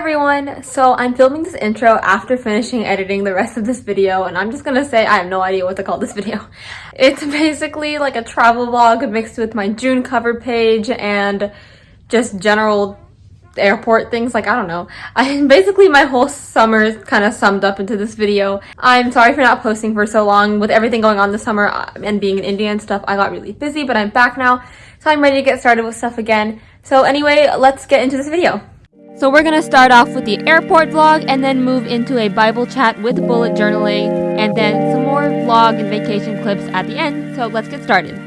everyone! So I'm filming this intro after finishing editing the rest of this video, and I'm just gonna say I have no idea what to call this video. It's basically like a travel vlog mixed with my June cover page and just general airport things. Like, I don't know. Basically my whole summer is kind of summed up into this video. I'm sorry for not posting for so long. With everything going on this summer and being in India and stuff, I got really busy, but I'm back now, so I'm ready to get started with stuff again. So anyway, let's get into this video. So we're gonna start off with the airport vlog and then move into a Bible chat with bullet journaling and then some more vlog and vacation clips at the end. So let's get started.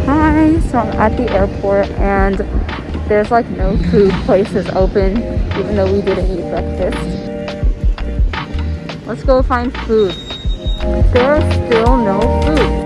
Hi, so I'm at the airport and there's like no food places open even though we didn't eat breakfast. Let's go find food. There's still no food.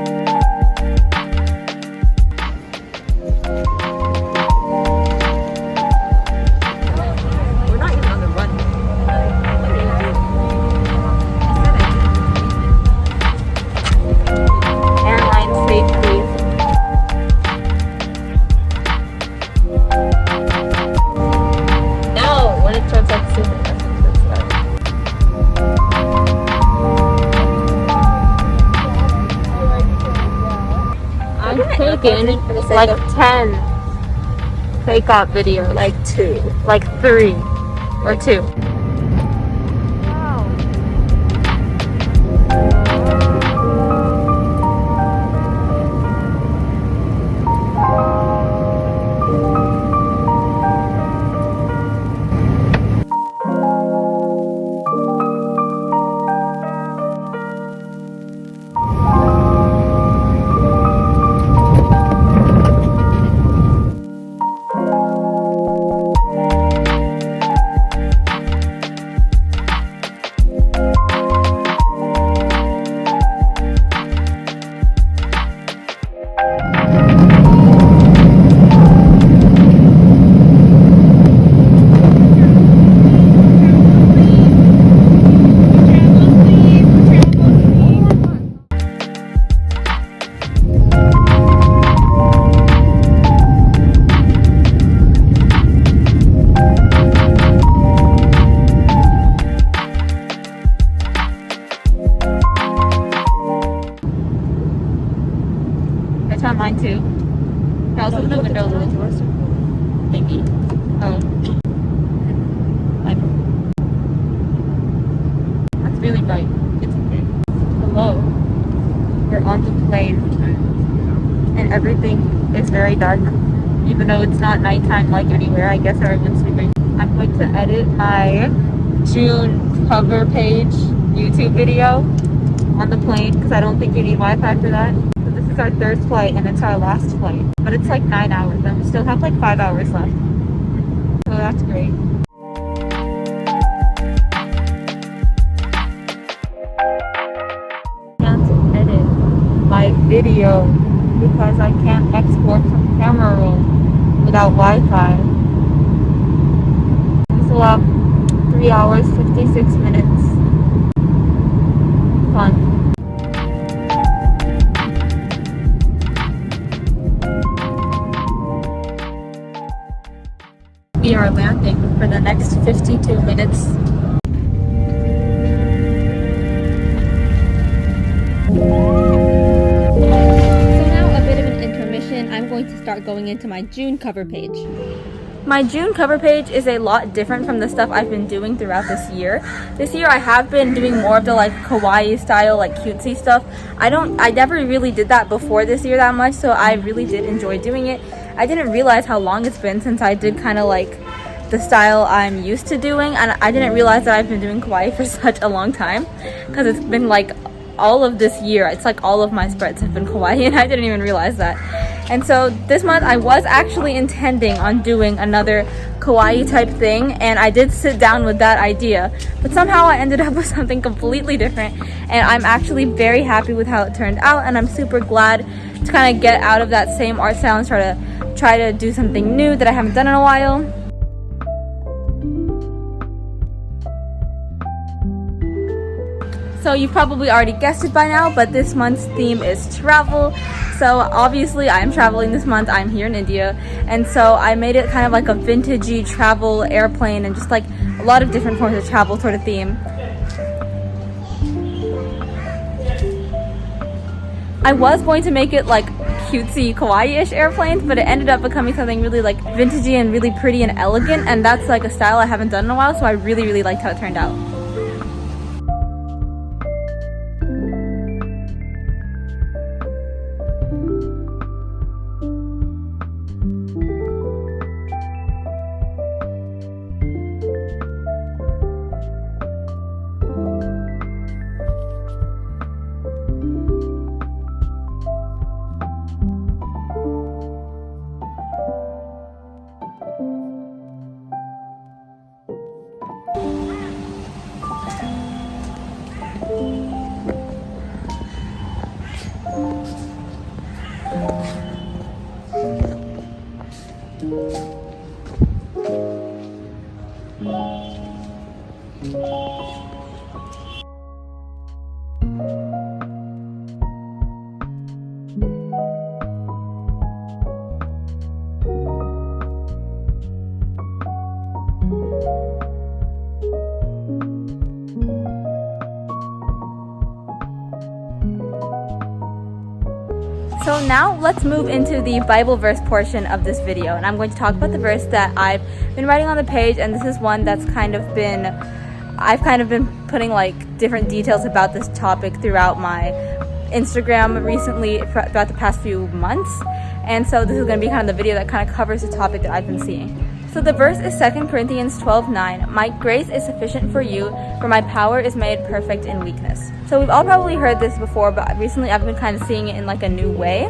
Like 10 takeout videos. Like 2. Like 3 or 2. Mine too. I also open the window a little. Maybe. Oh. That's really bright. It's okay. Hello. We're on the plane. And everything is very dark. Even though it's not nighttime like anywhere. I guess everyone's sleeping. I'm going to edit my June cover page YouTube video on the plane because I don't think you need Wi-Fi for that. Our third flight and it's our last flight, but it's like 9 hours and we still have like 5 hours left, so that's great. I can't edit my video because I can't export from camera roll without Wi-Fi. We still have 3 hours 56 minutes. Fun. We are landing for the next 52 minutes. So now a bit of an intermission. I'm going to start going into my June cover page. My June cover page is a lot different from the stuff I've been doing throughout this year. This year I have been doing more of the like kawaii style, like cutesy stuff. I never really did that before this year that much, so I really did enjoy doing it. I didn't realize how long it's been since I did kind of like the style I'm used to doing, and I didn't realize that I've been doing kawaii for such a long time because it's been like all of this year. It's like all of my spreads have been kawaii and I didn't even realize that. And so this month I was actually intending on doing another kawaii type thing, and I did sit down with that idea, but somehow I ended up with something completely different, and I'm actually very happy with how it turned out, and I'm super glad to kind of get out of that same art style and try to do something new that I haven't done in a while. So you've probably already guessed it by now, but this month's theme is travel. So obviously I'm traveling this month. I'm here in India, and so I made it kind of like a vintagey travel airplane and just like a lot of different forms of travel sort of theme. I was going to make it like cutesy kawaii-ish airplanes, but it ended up becoming something really like vintagey and really pretty and elegant, and that's like a style I haven't done in a while, so I really liked how it turned out. So now let's move into the Bible verse portion of this video, and I'm going to talk about the verse that I've been writing on the page, and this is one that's I've kind of been putting like different details about this topic throughout my Instagram recently, throughout the past few months, and so this is going to be kind of the video that kind of covers the topic that I've been seeing. So the verse is 2 Corinthians 12:9. My grace is sufficient for you, for my power is made perfect in weakness. So we've all probably heard this before, but recently I've been kind of seeing it in like a new way.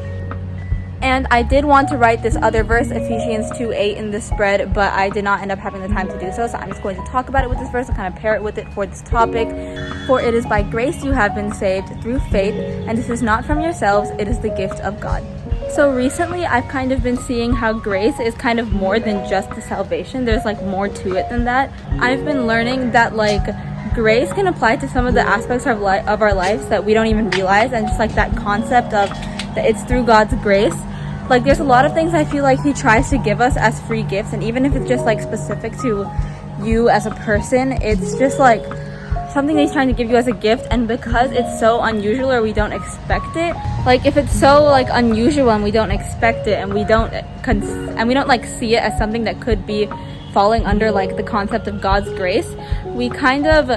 And I did want to write this other verse, Ephesians 2:8, in the spread, but I did not end up having the time to do so. So I'm just going to talk about it with this verse and kind of pair it with it for this topic. For it is by grace you have been saved through faith, and this is not from yourselves, it is the gift of God. So recently I've kind of been seeing how grace is kind of more than just the salvation. There's like more to it than that. I've been learning that like grace can apply to some of the aspects of our lives that we don't even realize, and just like that concept of that it's through God's grace. Like there's a lot of things I feel like he tries to give us as free gifts, and even if it's just like specific to you as a person, it's just like something that he's trying to give you as a gift, and because it's so unusual or we don't expect it, like if it's so like unusual and we don't expect it and we don't like see it as something that could be falling under like the concept of God's grace, we kind of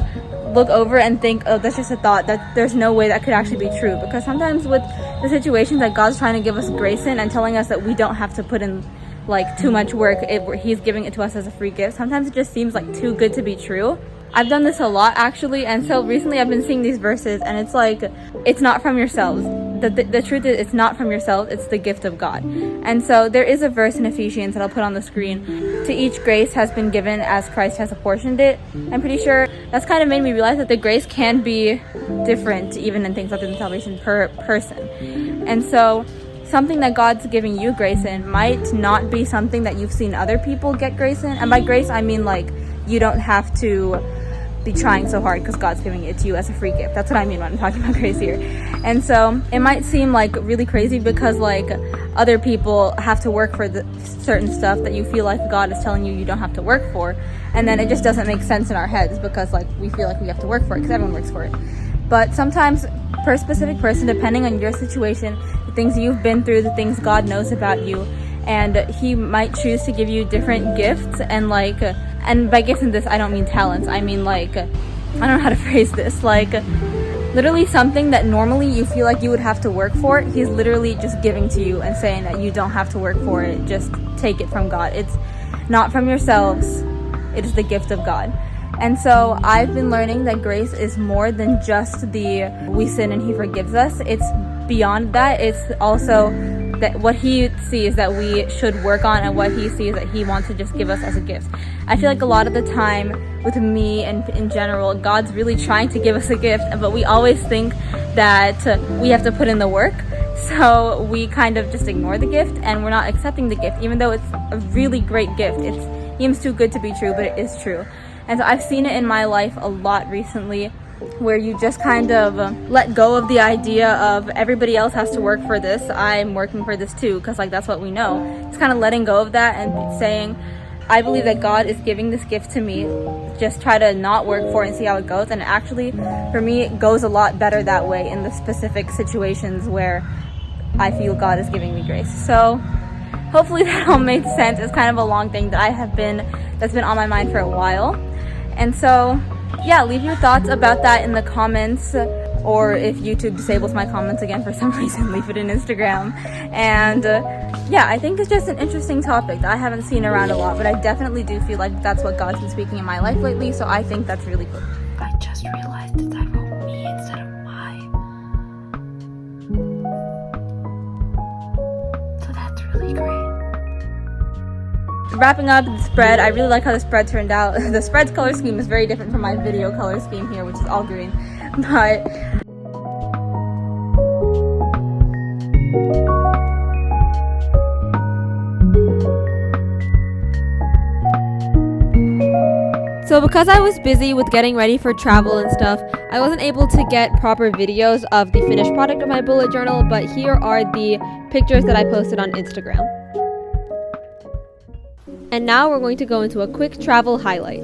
look over and think, oh, that's just a thought, that there's no way that could actually be true. Because sometimes with the situations that God's trying to give us grace in and telling us that we don't have to put in like too much work, he's giving it to us as a free gift, sometimes it just seems like too good to be true. I've done this a lot actually, and so recently I've been seeing these verses, and it's like, it's not from yourselves. The truth is, it's not from yourselves, it's the gift of God. And so there is a verse in Ephesians that I'll put on the screen. To each grace has been given as Christ has apportioned it. I'm pretty sure that's kind of made me realize that the grace can be different even in things other than salvation per person. And so something that God's giving you grace in might not be something that you've seen other people get grace in. And by grace, I mean like you don't have to be trying so hard because God's giving it to you as a free gift. That's what I mean when I'm talking about grace here. And so it might seem like really crazy because like other people have to work for the certain stuff that you feel like God is telling you you don't have to work for, and then it just doesn't make sense in our heads because like we feel like we have to work for it because everyone works for it. But sometimes per specific person, depending on your situation, the things you've been through, the things God knows about you, and he might choose to give you different gifts. And like, and by gifts in this I don't mean talents, I mean like, I don't know how to phrase this, like literally something that normally you feel like you would have to work for, he's literally just giving to you and saying that you don't have to work for it, just take it from God. It's not from yourselves, it is the gift of God. And so I've been learning that grace is more than just the we sin and he forgives us. It's beyond that. It's also that what he sees that we should work on, and what he sees that he wants to just give us as a gift. I feel like a lot of the time with me and in general, God's really trying to give us a gift, but we always think that we have to put in the work. So we kind of just ignore the gift and we're not accepting the gift, even though it's a really great gift. It seems too good to be true, but it is true. And so I've seen it in my life a lot recently. where you just kind of let go of the idea of everybody else has to work for this, I'm working for this too, because like that's what we know. It's kind of letting go of that and saying, I believe that God is giving this gift to me. Just try to not work for it and see how it goes. And actually, for me, it goes a lot better that way in the specific situations where I feel God is giving me grace. So hopefully that all made sense. It's kind of a long thing that that's been on my mind for a while. And so, yeah, leave your thoughts about that in the comments, or if YouTube disables my comments again for some reason, leave it in Instagram. And yeah, I think it's just an interesting topic that I haven't seen around a lot, but I definitely do feel like that's what God's been speaking in my life lately, so I think that's really good. I just realized that I wrote me instead of my. So that's really great. Wrapping up the spread, I really like how the spread turned out. The spread's color scheme is very different from my video color scheme here, which is all green. But so because I was busy with getting ready for travel and stuff, I wasn't able to get proper videos of the finished product of my bullet journal, but here are the pictures that I posted on Instagram. And now we're going to go into a quick travel highlight.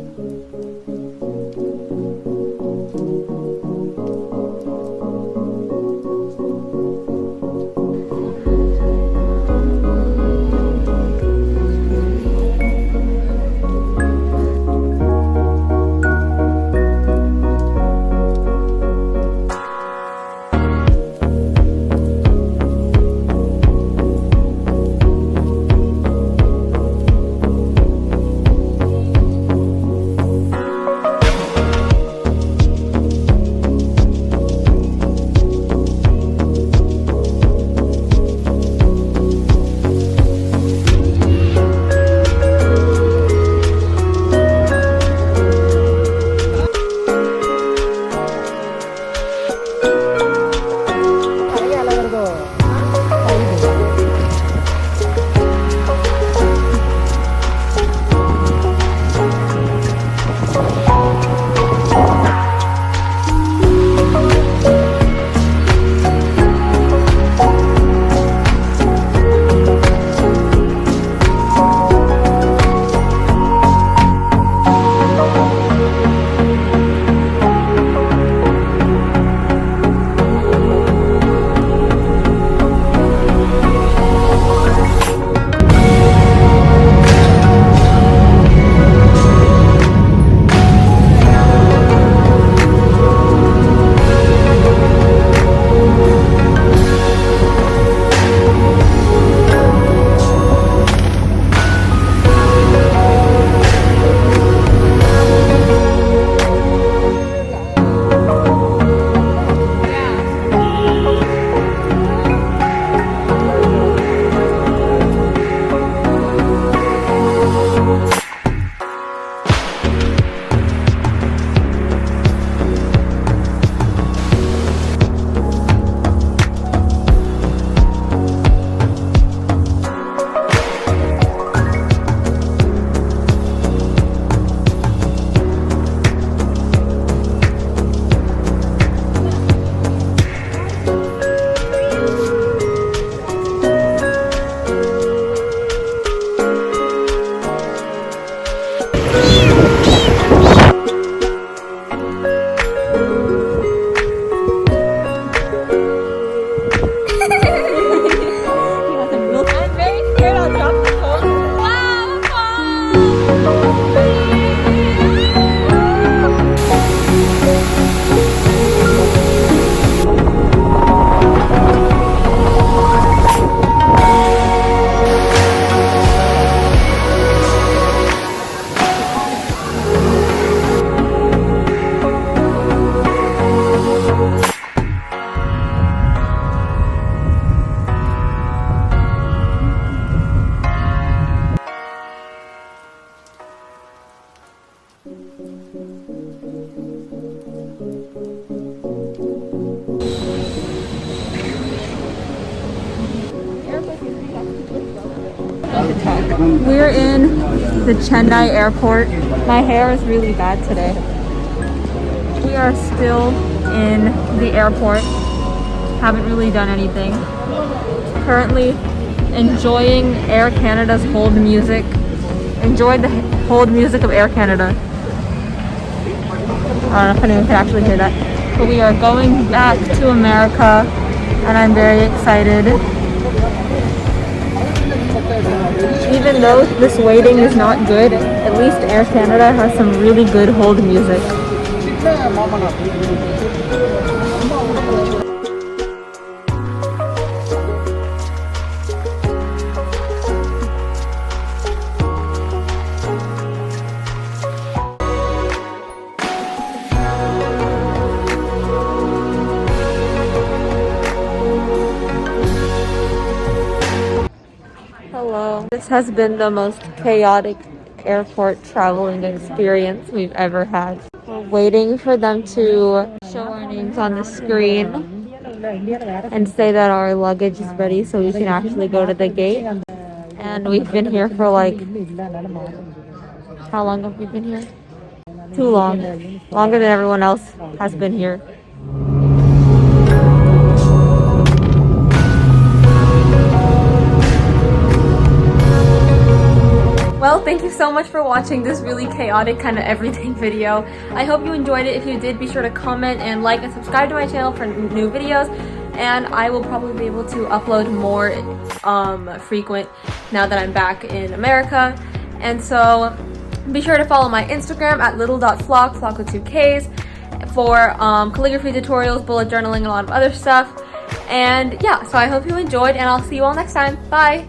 We're in the Chennai airport. My hair is really bad today. We are still in the airport. Haven't really done anything. Currently enjoying Air Canada's hold music. Enjoyed the hold music of Air Canada. I don't know if anyone can actually hear that. But we are going back to America and I'm very excited. Even though this waiting is not good, at least Air Canada has some really good hold music. Hello. This has been the most chaotic airport traveling experience we've ever had. We're waiting for them to show our names on the screen and say that our luggage is ready so we can actually go to the gate. And we've been here for like, how long have we been here? Too long. Longer than everyone else has been here. Well, thank you so much for watching this really chaotic kind of everything video. I hope you enjoyed it. If you did, be sure to comment and like and subscribe to my channel for new videos. And I will probably be able to upload more frequent now that I'm back in America. And so be sure to follow my Instagram at little.flock with 2 Ks for calligraphy tutorials, bullet journaling, and a lot of other stuff. And yeah, so I hope you enjoyed and I'll see you all next time. Bye!